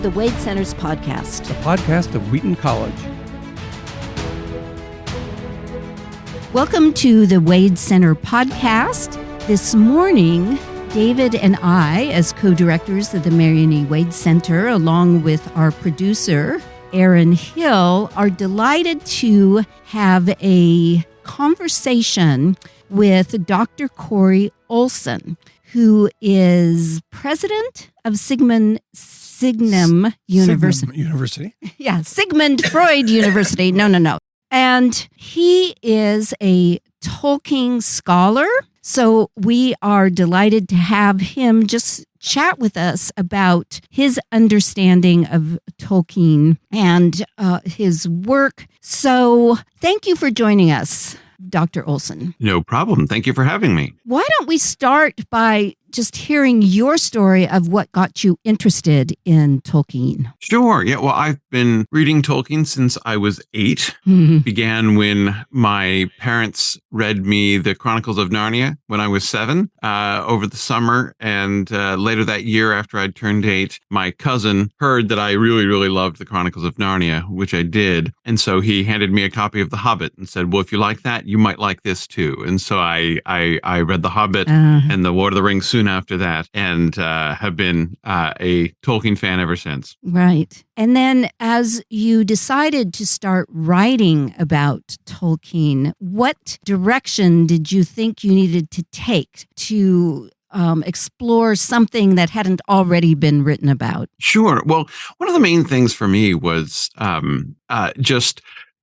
the Wade Center's podcast. The podcast of Wheaton College. Welcome to the Wade Center podcast. This morning, David and I, as co-directors of the Marion E. Wade Center, along with our producer, Aaron Hill, are delighted to have a conversation with Dr. Corey Olsen, who is president of Signum University. Signum University. Yeah, Sigmund Freud University. No. And he is a Tolkien scholar. So we are delighted to have him just chat with us about his understanding of Tolkien and his work. So thank you for joining us, Dr. Olsen. No problem. Thank you for having me. Why don't we start by just hearing your story of what got you interested in Tolkien? Sure. Yeah. Well, I've been reading Tolkien since I was 8. Began when my parents read me the Chronicles of Narnia when I was 7 over the summer. And later that year, after I'd turned 8, my cousin heard that I really, really loved the Chronicles of Narnia, which I did. And so he handed me a copy of The Hobbit and said, well, if you like that, you might like this too. And so I read The Hobbit and The Lord of the Rings soon after that, and have been a Tolkien fan ever since. Right. And then as you decided to start writing about Tolkien, what direction did you think you needed to take to explore something that hadn't already been written about? Sure. Well, one of the main things for me was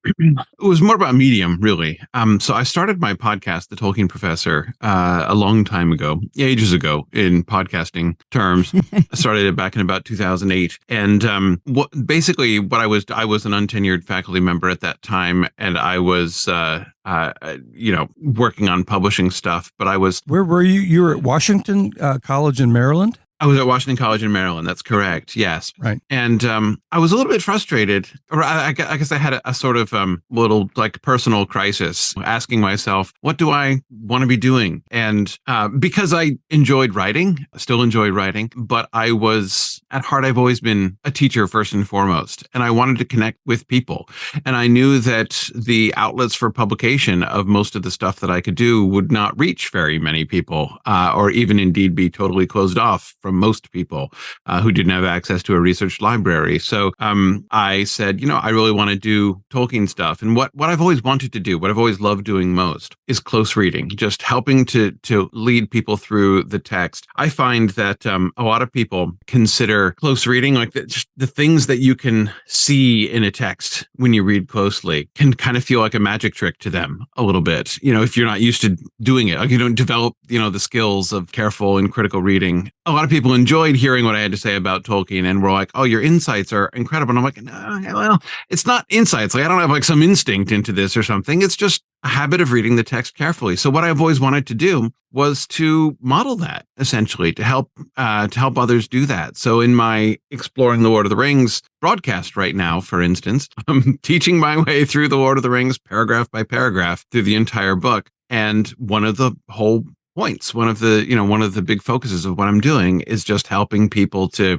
it was more about medium, really. So I started my podcast, The Tolkien Professor, a long time ago, ages ago in podcasting terms. I started it back in about 2008. And I was an untenured faculty member at that time, and I was, working on publishing stuff. But I was. Where were you? You were at Washington College in Maryland? I was at Washington College in Maryland. That's correct. Yes. Right. And I was a little bit frustrated, or I guess I had a sort of little like personal crisis, asking myself, what do I want to be doing? And because I enjoyed writing, still enjoy writing, but at heart, I've always been a teacher first and foremost, and I wanted to connect with people. And I knew that the outlets for publication of most of the stuff that I could do would not reach very many people, or even indeed be totally closed off from most people who didn't have access to a research library. So I said, I really want to do Tolkien stuff. And what I've always wanted to do, what I've always loved doing most, is close reading, just helping to lead people through the text. I find that a lot of people consider close reading like the things that you can see in a text when you read closely can kind of feel like a magic trick to them a little bit. If you're not used to doing it, like you don't develop, the skills of careful and critical reading. A lot of people enjoyed hearing what I had to say about Tolkien and were like, oh, your insights are incredible. And I'm like, no, well, it's not insights. Like I don't have like some instinct into this or something. It's just a habit of reading the text carefully. So what I've always wanted to do was to model that, essentially, to help others do that. So in my Exploring the Lord of the Rings broadcast right now, for instance, I'm teaching my way through the Lord of the Rings paragraph by paragraph through the entire book. And one of the whole points, one of the big focuses of what I'm doing is just helping people to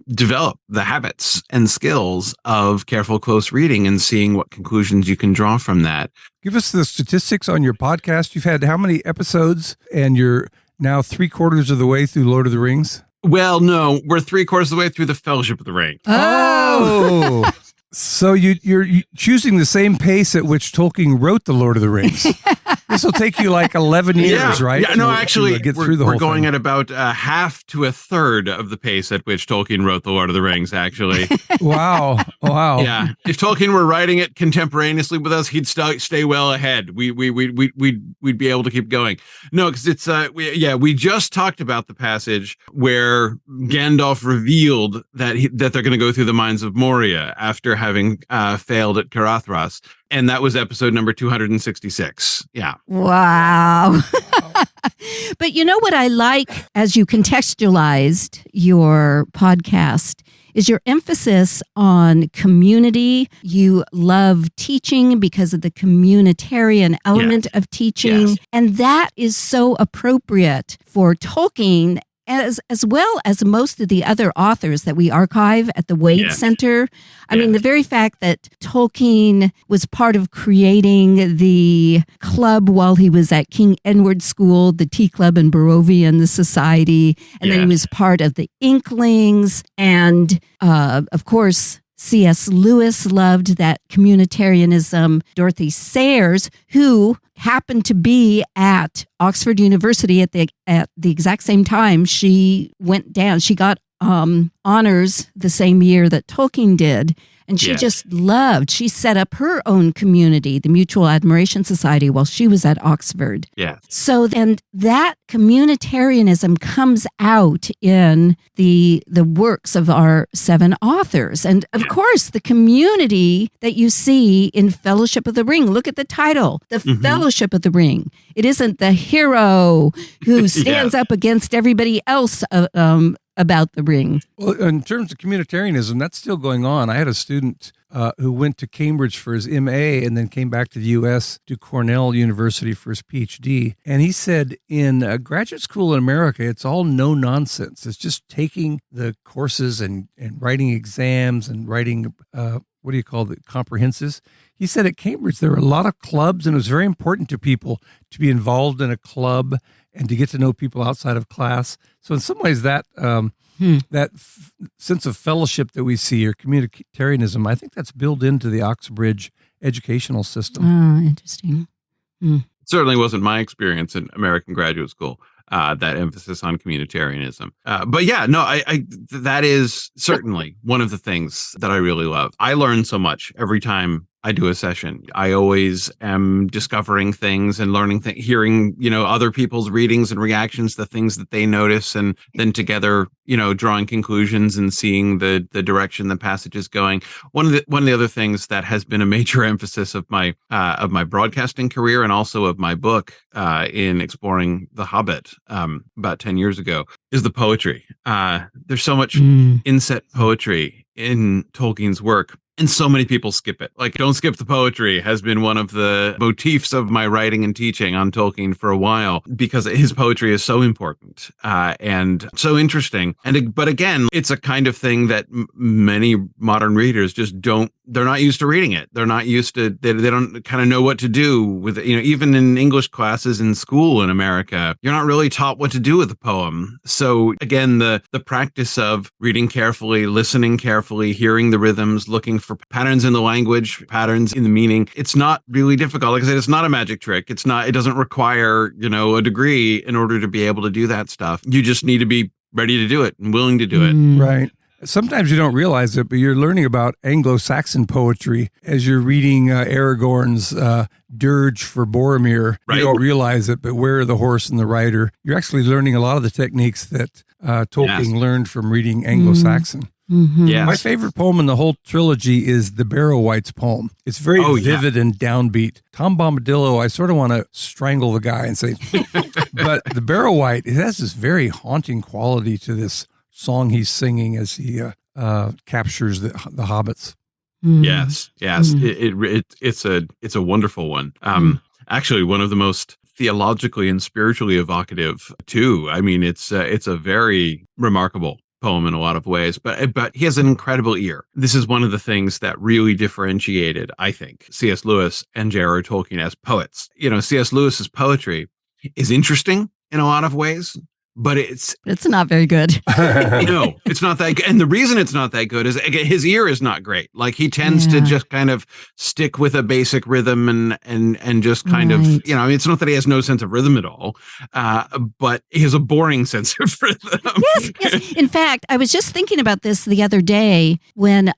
develop the habits and skills of careful, close reading and seeing what conclusions you can draw from that. Give us the statistics on your podcast. You've had how many episodes, and you're now 3/4 of the way through Lord of the Rings? Well, no, we're 3/4 of the way through the Fellowship of the Ring. Oh! So you're choosing the same pace at which Tolkien wrote The Lord of the Rings. This will take you like 11 years, right? Yeah, no, actually, we're going thing. at about half to a third of the pace at which Tolkien wrote The Lord of the Rings, actually. Wow. Yeah. If Tolkien were writing it contemporaneously with us, he'd stay well ahead. We'd be able to keep going. No, because it's, we just talked about the passage where Gandalf revealed that they're going to go through the mines of Moria after having failed at Carathras. And that was episode number 266. Yeah. Wow. But you know what I like as you contextualized your podcast is your emphasis on community. You love teaching because of the communitarian element of teaching. Yes. And that is so appropriate for Tolkien as well as most of the other authors that we archive at the Wade Center. I mean, the very fact that Tolkien was part of creating the club while he was at King Edward School, the Tea Club in Barovian Society, and then he was part of the Inklings, and of course, C.S. Lewis loved that communitarianism. Dorothy Sayers, who happened to be at Oxford University at the exact same time she went down. She got honors the same year that Tolkien did. And she just loved, she set up her own community, the Mutual Admiration Society, while she was at Oxford. Yeah. So then that communitarianism comes out in the works of our 7 authors. And of course, the community that you see in Fellowship of the Ring, look at the title, the Fellowship of the Ring. It isn't the hero who stands up against everybody else about the ring. Well, in terms of communitarianism, that's still going on. I had a student who went to Cambridge for his MA and then came back to the U.S. to Cornell University for his PhD. And he said in graduate school in America, it's all no nonsense. It's just taking the courses and writing exams and writing, comprehensives. He said at Cambridge, there were a lot of clubs, and it was very important to people to be involved in a club and to get to know people outside of class. So in some ways, that sense of fellowship that we see, or communitarianism, I think that's built into the Oxbridge educational system. Interesting. It certainly wasn't my experience in American graduate school, that emphasis on communitarianism. But yeah, no, I that is certainly one of the things that I really love. I learn so much every time I do a session. I always am discovering things and learning things, hearing, other people's readings and reactions to things that they notice, and then together, drawing conclusions and seeing the direction the passage is going. One of the other things that has been a major emphasis of my broadcasting career and also of my book in exploring The Hobbit about 10 years ago is the poetry. There's so much inset poetry in Tolkien's work. And so many people skip it. Like, don't skip the poetry has been one of the motifs of my writing and teaching on Tolkien for a while, because his poetry is so important and so interesting. But again, it's a kind of thing that many modern readers just they're not used to reading it. They're not used to, they don't kind of know what to do with it. Even in English classes in school in America, you're not really taught what to do with a poem. So again, the practice of reading carefully, listening carefully, hearing the rhythms, looking for patterns in the language, patterns in the meaning. It's not really difficult. Like I said, it's not a magic trick. It doesn't require, a degree in order to be able to do that stuff. You just need to be ready to do it and willing to do it. Right. Sometimes you don't realize it, but you're learning about Anglo-Saxon poetry as you're reading Aragorn's dirge for Boromir. Right. You don't realize it, but Where Are the Horse and the Rider? You're actually learning a lot of the techniques that Tolkien learned from reading Anglo-Saxon. Yes. My favorite poem in the whole trilogy is the Barrow-Wights poem. It's very vivid and downbeat. Tom Bombadillo, I sort of want to strangle the guy and say, but the Barrow-Wight, it has this very haunting quality to this song he's singing as he captures the hobbits. Yes. It's a wonderful one. Actually, one of the most theologically and spiritually evocative too. I mean, it's a very remarkable poem in a lot of ways, but he has an incredible ear. This is one of the things that really differentiated, I think, C.S. Lewis and J.R.R. Tolkien as poets. C.S. Lewis's poetry is interesting in a lot of ways, but it's not very good. No, it's not that good. And the reason it's not that good is, again, his ear is not great. Like, he tends to just kind of stick with a basic rhythm and just kind of, it's not that he has no sense of rhythm at all, but he has a boring sense of rhythm. Yes. In fact, I was just thinking about this the other day when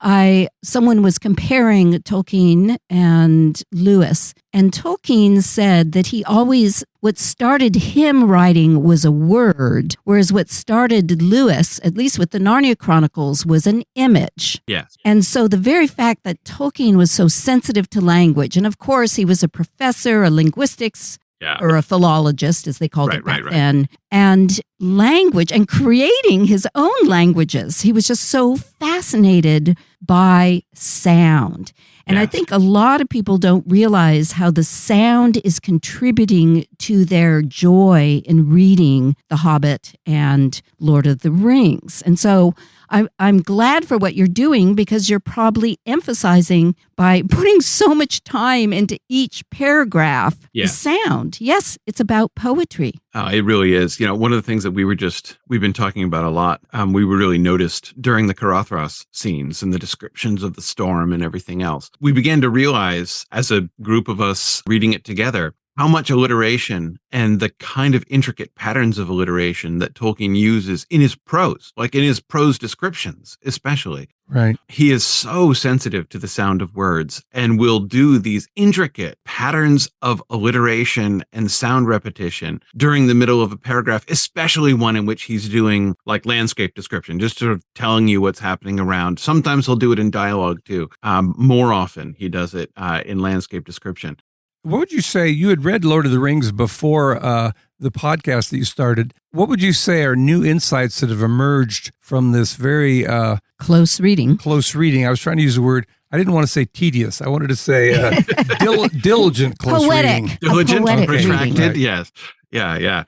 someone was comparing Tolkien and Lewis, and Tolkien said that what started him writing was a word, whereas what started Lewis, at least with the Narnia Chronicles, was an image. Yes. And so the very fact that Tolkien was so sensitive to language, and of course he was a professor, a linguistics, or a philologist, as they called it back then, and language, and creating his own languages. He was just so fascinated by sound. And I think a lot of people don't realize how the sound is contributing to their joy in reading The Hobbit and Lord of the Rings. And so I'm glad for what you're doing, because you're probably emphasizing by putting so much time into each paragraph, the sound. Yes, it's about poetry. It really is. One of the things that we've been talking about a lot, we were really noticed during the Carothros scenes and the descriptions of the storm and everything else. We began to realize, as a group of us reading it together, how much alliteration and the kind of intricate patterns of alliteration that Tolkien uses in his prose, like in his prose descriptions, especially. Right. He is so sensitive to the sound of words and will do these intricate patterns of alliteration and sound repetition during the middle of a paragraph, especially one in which he's doing like landscape description, just sort of telling you what's happening around. Sometimes he'll do it in dialogue too. More often he does it in landscape description. What would you say, you had read Lord of the Rings before the podcast that you started. What would you say are new insights that have emerged from this very close reading? I was trying to use the word, I didn't want to say tedious. I wanted to say diligent close reading. Diligent, protracted, right. Yes. Yeah.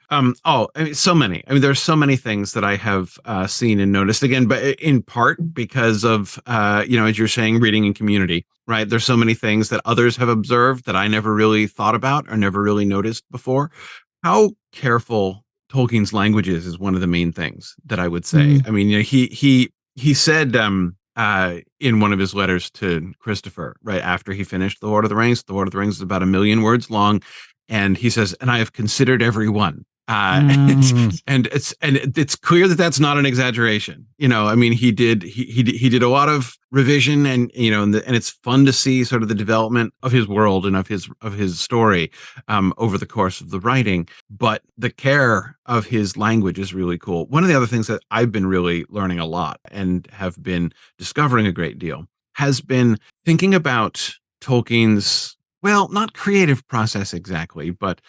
So many. There's so many things that I have seen and noticed, again, but in part because of, as you're saying, reading in community, right? There's so many things that others have observed that I never really thought about or never really noticed before. How careful Tolkien's language is one of the main things that I would say. He said in one of his letters to Christopher, right after he finished The Lord of the Rings is about 1 million words long. And he says, and I have considered every one. And it's clear that that's not an exaggeration. He did a lot of revision, and it's fun to see sort of the development of his world and of his story over the course of the writing. But the care of his language is really cool. One of the other things that I've been really learning a lot and have been discovering a great deal has been thinking about Tolkien's, well, not creative process exactly, but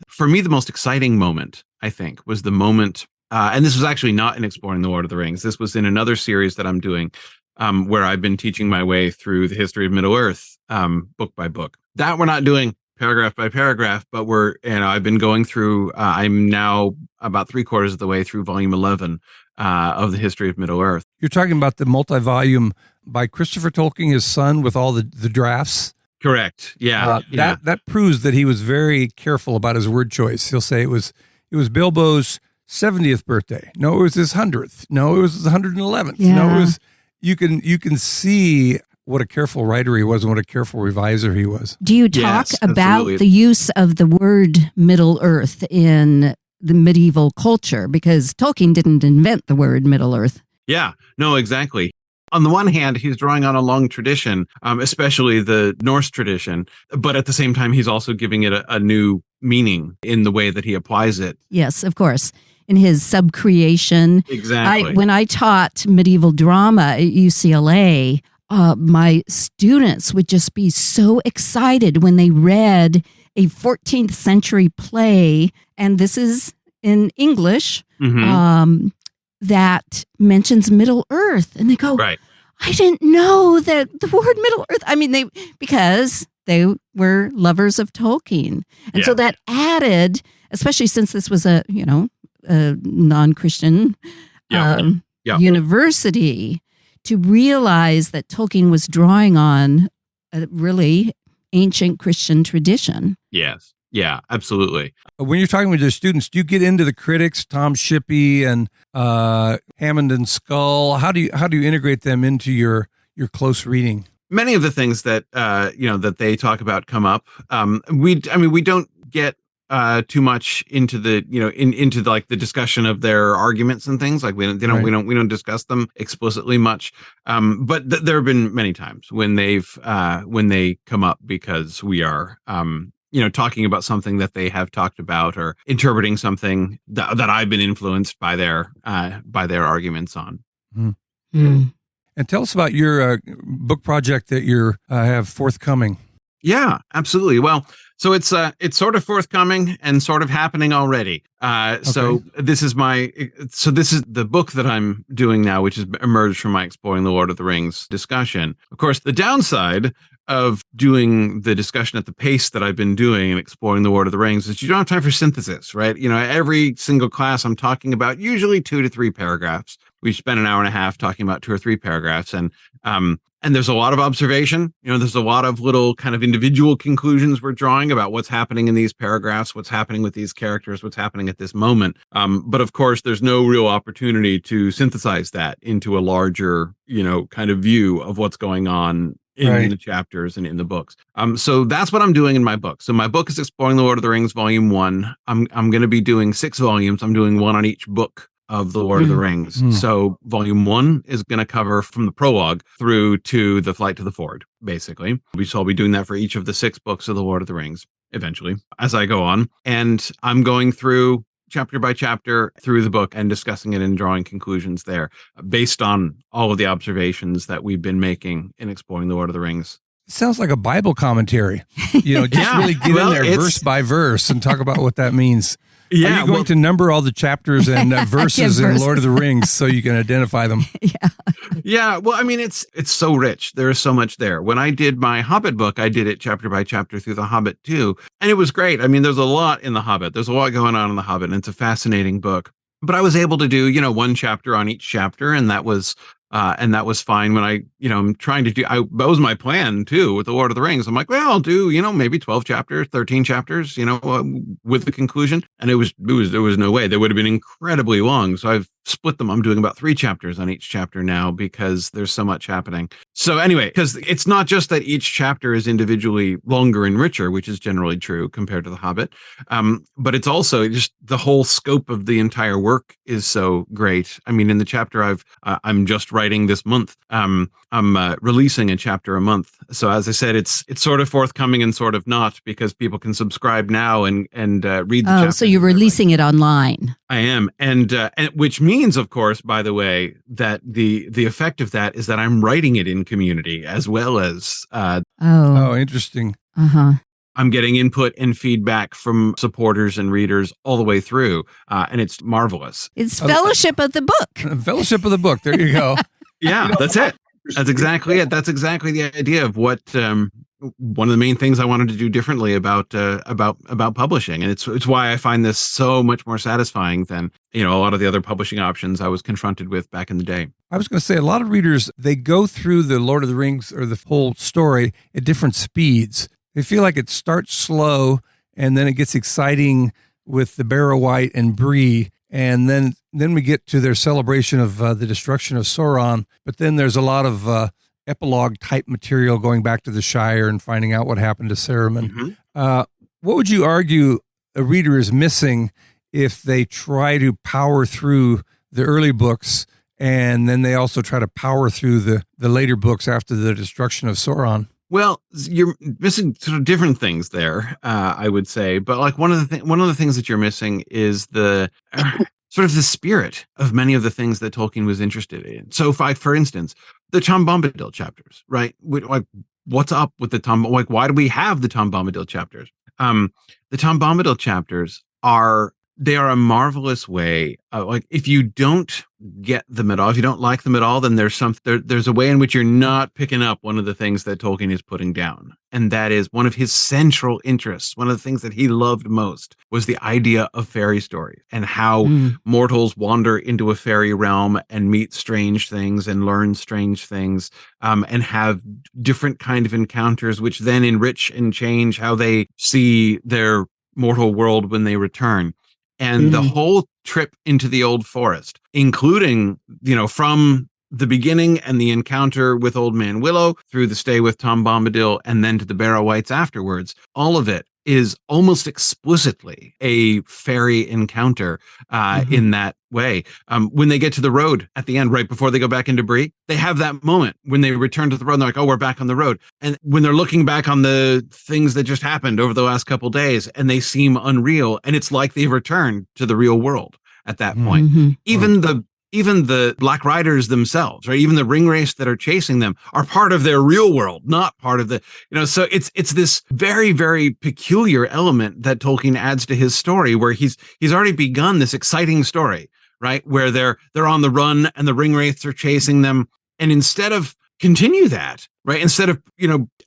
for me, the most exciting moment, I think, was the moment, and this was actually not in Exploring the Lord of the Rings. This was in another series that I'm doing, where I've been teaching my way through the history of Middle-earth, book by book. That we're not doing paragraph by paragraph, but I've been going through, I'm now about 3/4 of the way through volume 11 of the history of Middle-earth. You're talking about the multi-volume by Christopher Tolkien, his son, with all the drafts? Correct. Yeah. That proves that he was very careful about his word choice. He'll say it was Bilbo's 70th birthday. No, it was his 100th. No, it was his 111th. Yeah. No, it was. You can see what a careful writer he was and what a careful reviser he was. Do you talk about the use of the word Middle Earth in the medieval culture? Because Tolkien didn't invent the word Middle Earth. Yeah. No, exactly. On the one hand, he's drawing on a long tradition, especially the Norse tradition, but at the same time, he's also giving it a new meaning in the way that he applies it. Yes, of course. In his subcreation. Exactly. When I taught medieval drama at UCLA, my students would just be so excited when they read a 14th century play, and this is in English, that mentions Middle Earth, and they go, right. I didn't know that the word Middle Earth. Because they were lovers of Tolkien, and so that added, especially since this was a non-Christian university, to realize that Tolkien was drawing on a really ancient Christian tradition. Yes. Yeah, absolutely. When you're talking with your students, do you get into the critics, Tom Shippey and Hammond and Skull? How do you integrate them into your close reading? Many of the things that that they talk about come up. We don't get too much into the into like the discussion of their arguments and things. Like we don't discuss them explicitly much. But there have been many times when they come up because we are talking about something that they have talked about or interpreting something that I've been influenced by their arguments on. And tell us about your book project that you have forthcoming. Yeah, absolutely. Well, so it's sort of forthcoming and sort of happening already. So this is the book that I'm doing now, which has emerged from my Exploring the Lord of the Rings discussion. Of course, the downside of doing the discussion at the pace that I've been doing and Exploring the Lord of the Rings is you don't have time for synthesis, right? Every single class I'm talking about usually 2 to 3 paragraphs. We spend an hour and a half talking about 2 or 3 paragraphs, and there's a lot of observation. There's a lot of little kind of individual conclusions we're drawing about what's happening in these paragraphs, what's happening with these characters, what's happening at this moment. But of course, there's no real opportunity to synthesize that into a larger, kind of view of what's going on in the chapters and in the books. So that's what I'm doing in my book. So my book is Exploring the Lord of the Rings, Volume 1. I'm going to be doing 6 volumes. I'm doing one on each book of the Lord of the Rings. So volume 1 is going to cover from the prologue through to the Flight to the Ford, basically. I'll be doing that for each of the 6 books of the Lord of the Rings eventually as I go on. And I'm going through chapter by chapter through the book and discussing it and drawing conclusions there based on all of the observations that we've been making in Exploring the Lord of the Rings. It sounds like a Bible commentary. Really get in there verse by verse and talk about what that means. Yeah, are you going to number all the chapters and verses in Lord of the Rings so you can identify them? Yeah. Well, I mean, it's so rich. There is so much there. When I did my Hobbit book, I did it chapter by chapter through the Hobbit too. And it was great. I mean, there's a lot in the Hobbit. There's a lot going on in the Hobbit, and it's a fascinating book. But I was able to do, 1 chapter on each chapter, and that was fine. When I'm trying to do, that was my plan too with the Lord of the Rings. I'm like, well, I'll do, maybe 12 chapters, 13 chapters, with the conclusion. And there was no way. They would have been incredibly long. So I've split them. I'm doing about 3 chapters on each chapter now because there's so much happening. So anyway, because it's not just that each chapter is individually longer and richer, which is generally true compared to The Hobbit, but it's also just the whole scope of the entire work is so great. I mean, in the chapter I'm just writing this month, I'm releasing a chapter a month. So as I said, it's sort of forthcoming and sort of not, because people can subscribe now and read the chapter. So you're releasing it online. I am. And which means, of course, by the way, that the effect of that is that I'm writing it in community as well as. Interesting. I'm getting input and feedback from supporters and readers all the way through. And it's marvelous. It's fellowship of the book. Fellowship of the book. There you go. Yeah, that's it. That's exactly it. That's exactly the idea of what one of the main things I wanted to do differently about publishing, and it's why I find this so much more satisfying than a lot of the other publishing options I was confronted with back in the day. I was going to say, a lot of readers, they go through the Lord of the Rings or the whole story at different speeds. They feel like it starts slow and then it gets exciting with the Barrow Wight and Bree. And then we get to their celebration of the destruction of Sauron. But then there's a lot of epilogue type material going back to the Shire and finding out what happened to Saruman. What would you argue a reader is missing if they try to power through the early books and then they also try to power through the later books after the destruction of Sauron? Well, you're missing sort of different things there, I would say. But like one of the things that you're missing is the sort of the spirit of many of the things that Tolkien was interested in. So, for instance, the Tom Bombadil chapters, right? Like, what's up with the Tom? Like, why do we have the Tom Bombadil chapters? The Tom Bombadil chapters are a marvelous way. Like, if you don't get them at all, if you don't like them at all, then there's a way in which you're not picking up one of the things that Tolkien is putting down. And that is one of his central interests. One of the things that he loved most was the idea of fairy stories and how mortals wander into a fairy realm and meet strange things and learn strange things, and have different kind of encounters, which then enrich and change how they see their mortal world when they return. And the whole trip into the Old Forest, including, from the beginning and the encounter with Old Man Willow through the stay with Tom Bombadil and then to the Barrow Wights afterwards, all of it is almost explicitly a fairy encounter in that way. When they get to the road at the end, right before they go back into Bree, they have that moment when they return to the road and they're like, oh, we're back on the road. And when they're looking back on the things that just happened over the last couple of days and they seem unreal, and it's like they've returned to the real world at that point. Even the even the Black Riders themselves, right? Even the ring race that are chasing them are part of their real world, not part of the, so it's this very, very peculiar element that Tolkien adds to his story, where he's already begun this exciting story, right? Where they're on the run and the ring wraiths are chasing them. And instead of continue that, right? Instead of,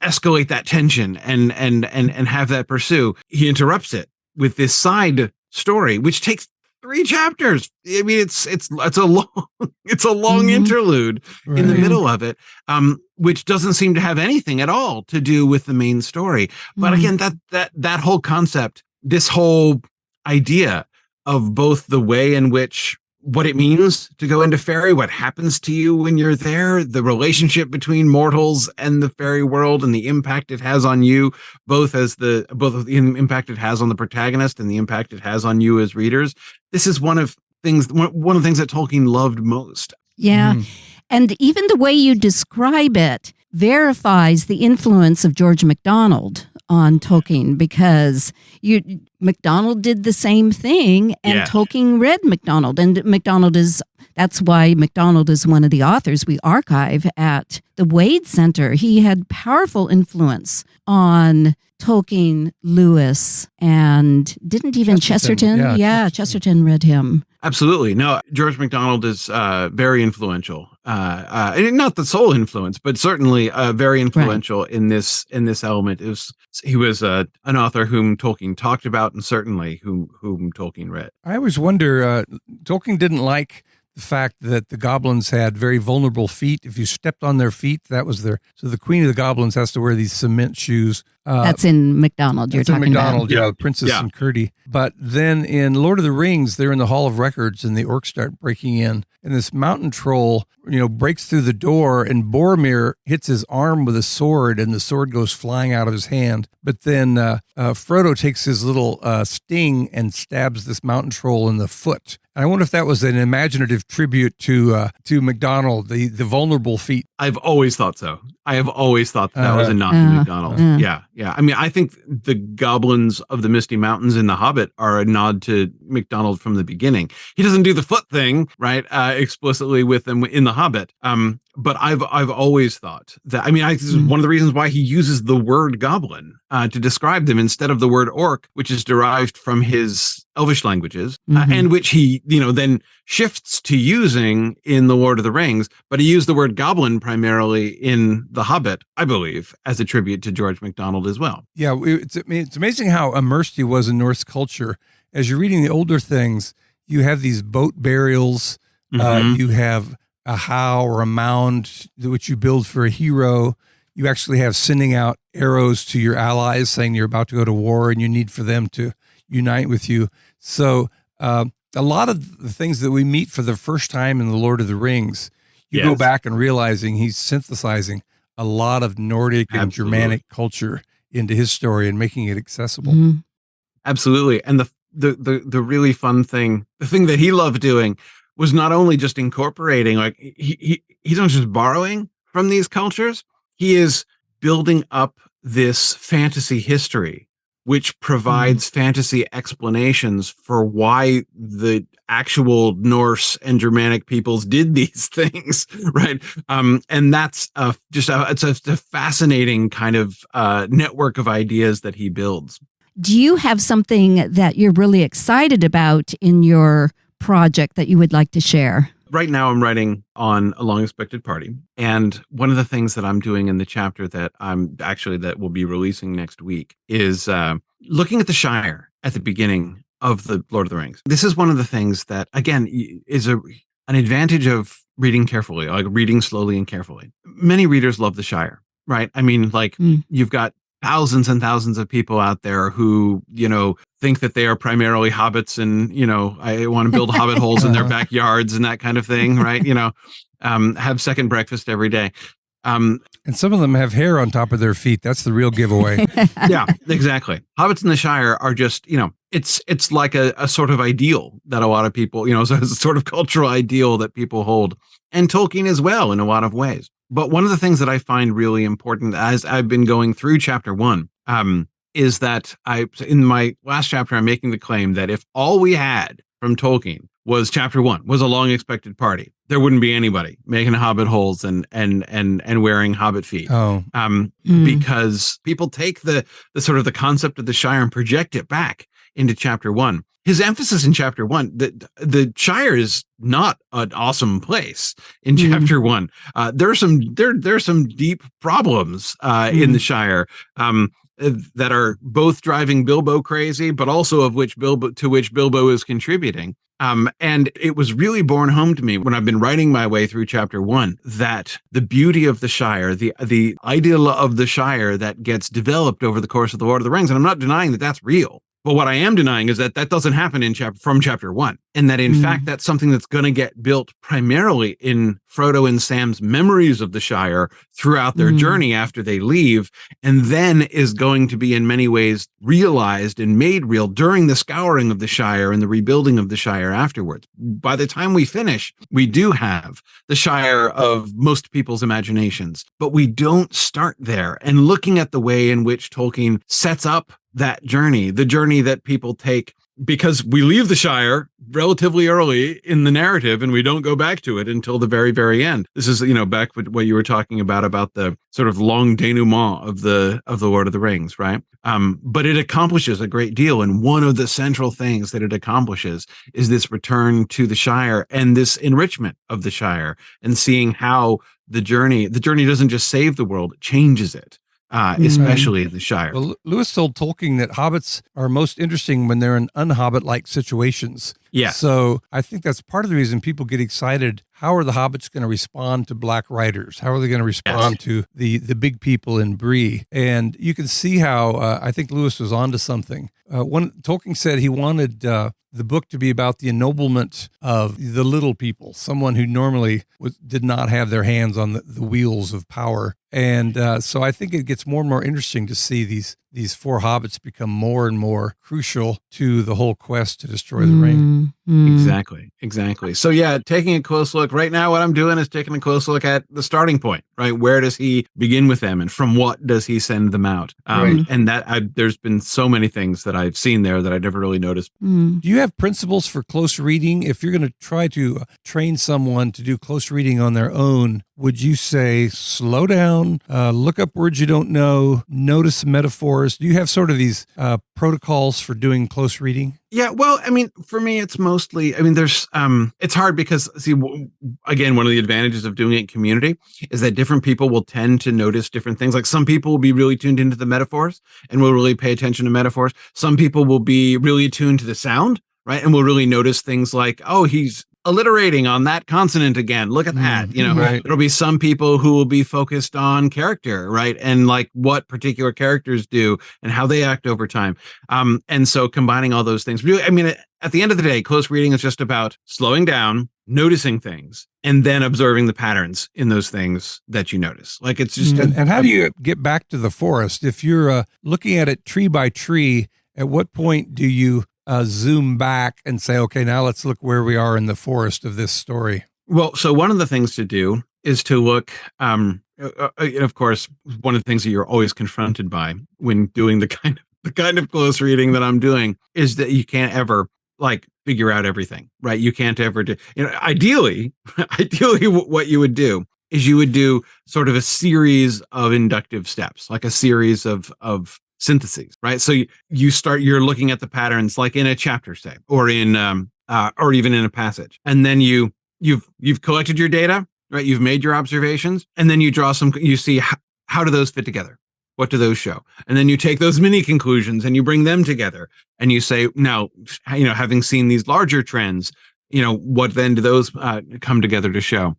escalate that tension and have that pursue, he interrupts it with this side story, which takes 3 chapters. I mean, it's a long interlude in the middle of it, which doesn't seem to have anything at all to do with the main story. But again, that whole concept, this whole idea of both the way in which what it means to go into fairy, what happens to you when you're there, the relationship between mortals and the fairy world, and the impact it has on you, both the impact it has on the protagonist and the impact it has on you as readers. This is one of the things that Tolkien loved most. Yeah. And even the way you describe it verifies the influence of George MacDonald on Tolkien, because MacDonald did the same thing, and Tolkien read MacDonald, and that's why MacDonald is one of the authors we archive at the Wade Center. He had powerful influence on Tolkien, Lewis, and didn't even Chesterton? Chesterton read him. Absolutely. No, George MacDonald is very influential. Not the sole influence, but certainly very influential in this element. He was an author whom Tolkien talked about, and certainly whom Tolkien read. I always wonder, Tolkien didn't like the fact that the goblins had very vulnerable feet. If you stepped on their feet, that was so the queen of the goblins has to wear these cement shoes. That's in MacDonald you're talking MacDonald, about. Yeah, Princess and Curdy. But then in Lord of the Rings, they're in the Hall of Records, and the orcs start breaking in. And this mountain troll, breaks through the door, and Boromir hits his arm with a sword, and the sword goes flying out of his hand. But then Frodo takes his little sting and stabs this mountain troll in the foot. And I wonder if that was an imaginative tribute to MacDonald, the vulnerable feet. I've always thought so. I have always thought that was a nod to MacDonald. Yeah. I mean, I think the goblins of the Misty Mountains in The Hobbit are a nod to MacDonald from the beginning. He doesn't do the foot thing, right, explicitly with them in The Hobbit. But I've always thought that, this is one of the reasons why he uses the word goblin to describe them instead of the word orc, which is derived from his Elvish languages, and which he, then shifts to using in The Lord of the Rings. But he used the word goblin primarily in The Hobbit, I believe, as a tribute to George MacDonald as well. Yeah, it's amazing how immersed he was in Norse culture. As you're reading the older things, you have these boat burials, you have a how or a mound which you build for a hero. You actually have sending out arrows to your allies saying you're about to go to war and you need for them to unite with you. So a lot of the things that we meet for the first time in The Lord of the Rings, you go back and realizing he's synthesizing a lot of Nordic and Germanic culture into his story and making it accessible. Absolutely. And the really fun thing, the thing that he loved doing, was not only just incorporating, like he's not just borrowing from these cultures, he is building up this fantasy history, which provides fantasy explanations for why the actual Norse and Germanic peoples did these things, right? And that's it's a fascinating kind of network of ideas that he builds. Do you have something that you're really excited about in your project that you would like to share? Right now I'm writing on A Long Expected Party. And one of the things that I'm doing in the chapter that we'll be releasing next week is looking at the Shire at the beginning of the Lord of the Rings. This is one of the things that, again, is an advantage of reading carefully, like reading slowly and carefully. Many readers love the Shire, right? You've got thousands and thousands of people out there who, think that they are primarily hobbits and, I want to build hobbit holes in their backyards and that kind of thing, right? Have second breakfast every day. And some of them have hair on top of their feet. That's the real giveaway. Yeah, exactly. Hobbits in the Shire are just, it's like a sort of ideal that a lot of people, so it's a sort of cultural ideal that people hold. And Tolkien as well in a lot of ways. But one of the things that I find really important as I've been going through chapter 1 is that in my last chapter, I'm making the claim that if all we had from Tolkien was chapter 1, was a long expected party. There wouldn't be anybody making hobbit holes and wearing hobbit feet. Because people take the sort of the concept of the Shire and project it back into chapter 1. His emphasis in chapter 1, the Shire is not an awesome place in chapter 1. There are some deep problems in the Shire that are both driving Bilbo crazy, but also of which Bilbo is contributing. And it was really borne home to me when I've been writing my way through chapter 1 that the beauty of the Shire, the ideal of the Shire that gets developed over the course of the Lord of the Rings, and I'm not denying that that's real. But what I am denying is that doesn't happen from chapter 1, and that in fact that's something that's going to get built primarily in Frodo and Sam's memories of the Shire throughout their journey after they leave, and then is going to be in many ways realized and made real during the scouring of the Shire and the rebuilding of the Shire afterwards. By the time we finish, we do have the Shire of most people's imaginations, but we don't start there. And looking at the way in which Tolkien sets up that journey, the journey that people take, because we leave the Shire relatively early in the narrative and we don't go back to it until the very, very end. This is, back with what you were talking about the sort of long denouement of the Lord of the Rings, right? But it accomplishes a great deal. And one of the central things that it accomplishes is this return to the Shire and this enrichment of the Shire, and seeing how the journey doesn't just save the world, it changes it. Especially in the Shire. Well, Lewis told Tolkien that hobbits are most interesting when they're in unhobbit-like situations. Yeah. So I think that's part of the reason people get excited. How are the hobbits going to respond to black riders? How are they going to respond to the big people in Bree? And you can see how I think Lewis was onto something. Tolkien said he wanted the book to be about the ennoblement of the little people, someone who normally did not have their hands on the wheels of power. And so I think it gets more and more interesting to see these four hobbits become more and more crucial to the whole quest to destroy the ring. Exactly. So yeah, taking a close look right now, what I'm doing is taking a close look at the starting point, right? Where does he begin with them, and from what does he send them out? And there's been so many things that I've seen there that I never really noticed. Do you have principles for close reading? If you're going to try to train someone to do close reading on their own, would you say slow down, look up words you don't know, notice metaphors? Do you have sort of these protocols for doing close reading? Yeah, well, I mean, for me, it's mostly, there's, it's hard because, again, one of the advantages of doing it in community is that different people will tend to notice different things. Like some people will be really tuned into the metaphors and will really pay attention to metaphors. Some people will be really attuned to the sound, right? And will really notice things like, oh, he's alliterating on that consonant again. Look at that. Right. There'll be some people who will be focused on character, right? And like what particular characters do and how they act over time. And so combining all those things, really, at the end of the day, close reading is just about slowing down, noticing things, and then observing the patterns in those things that you notice. Like it's just. And how do you get back to the forest? If you're looking at it tree by tree, at what point do you zoom back and say, okay, now let's look where we are in the forest of this story? Well, so one of the things to do is to look, of course, one of the things that you're always confronted by when doing the kind of close reading that I'm doing is that you can't ever figure out everything, right? You can't ever do, ideally what you would do is you would do sort of a series of inductive steps, like a series of syntheses, right? So you're looking at the patterns like in a chapter, say, or in or even in a passage, and then you've collected your data, right? You've made your observations, and then you draw you see how do those fit together? What do those show? And then you take those mini conclusions and you bring them together, and you say, now, having seen these larger trends, what then do those come together to show?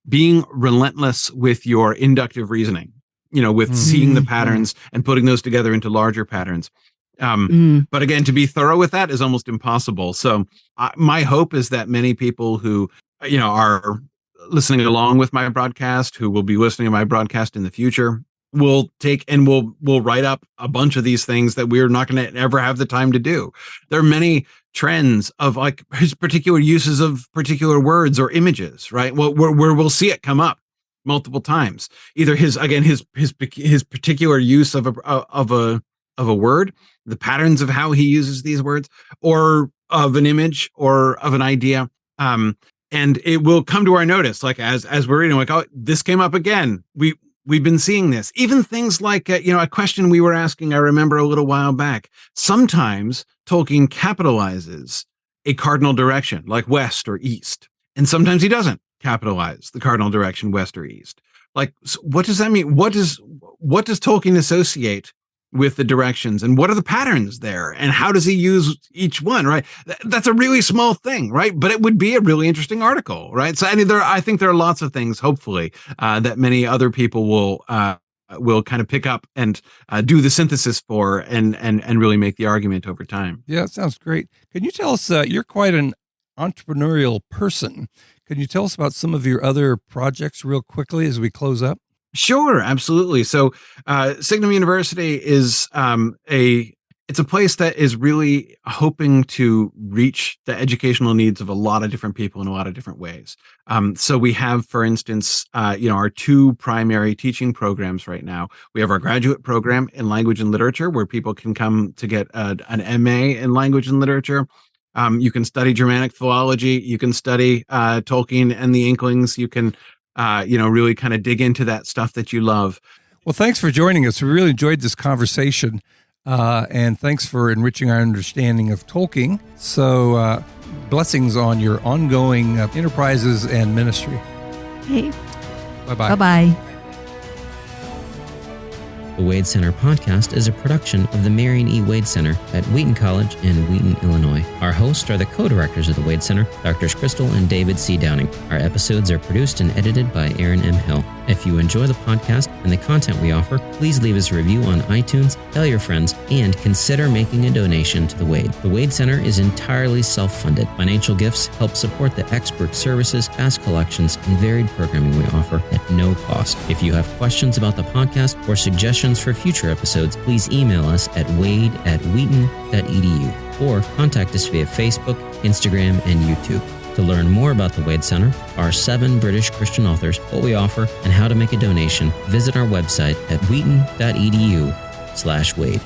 Being relentless with your inductive reasoning, with seeing the patterns and putting those together into larger patterns. But again, to be thorough with that is almost impossible. So my hope is that many people who, are listening along with my broadcast, who will be listening to my broadcast in the future, will take and will write up a bunch of these things that we're not going to ever have the time to do. There are many trends of his particular uses of particular words or images, right? Well, where we'll see it come up multiple times. Either his particular use of a word, the patterns of how he uses these words, or of an image or of an idea, And it will come to our notice, like as we're reading, like, oh, this came up again. We've been seeing this. Even things like, a question we were asking, I remember a little while back. Sometimes Tolkien capitalizes a cardinal direction, like west or east. And sometimes he doesn't capitalize the cardinal direction, west or east. Like, so what does that mean? What does Tolkien associate with the directions, and what are the patterns there, and how does he use each one? Right, that's a really small thing, right? But it would be a really interesting article, right? So I think there are lots of things, hopefully, that many other people will kind of pick up and do the synthesis for, and really make the argument over time. Yeah, it sounds great. Can you tell us? You're quite an entrepreneurial person. Can you tell us about some of your other projects real quickly as we close up? Sure, absolutely. So, Signum University is it's a place that is really hoping to reach the educational needs of a lot of different people in a lot of different ways. So we have, for instance, our two primary teaching programs right now. We have our graduate program in language and literature, where people can come to get an MA in language and literature. You can study Germanic philology. You can study Tolkien and the Inklings. You can really kind of dig into that stuff that you love. Well, thanks for joining us. We really enjoyed this conversation, and thanks for enriching our understanding of Tolkien. So blessings on your ongoing enterprises and ministry. Okay. Bye-bye. Bye-bye. The Wade Center podcast is a production of the Marion E. Wade Center at Wheaton College in Wheaton, Illinois. Our hosts are the co-directors of the Wade Center, Drs. Crystal and David C. Downing. Our episodes are produced and edited by Aaron M. Hill. If you enjoy the podcast and the content we offer, please leave us a review on iTunes, tell your friends, and consider making a donation to the Wade. The Wade Center is entirely self-funded. Financial gifts help support the expert services, vast collections, and varied programming we offer at no cost. If you have questions about the podcast or suggestions for future episodes, please email us at wade@wheaton.edu or contact us via Facebook, Instagram, and YouTube. To learn more about the Wade Center, our 7 British Christian authors, what we offer, and how to make a donation, visit our website at wheaton.edu/Wade.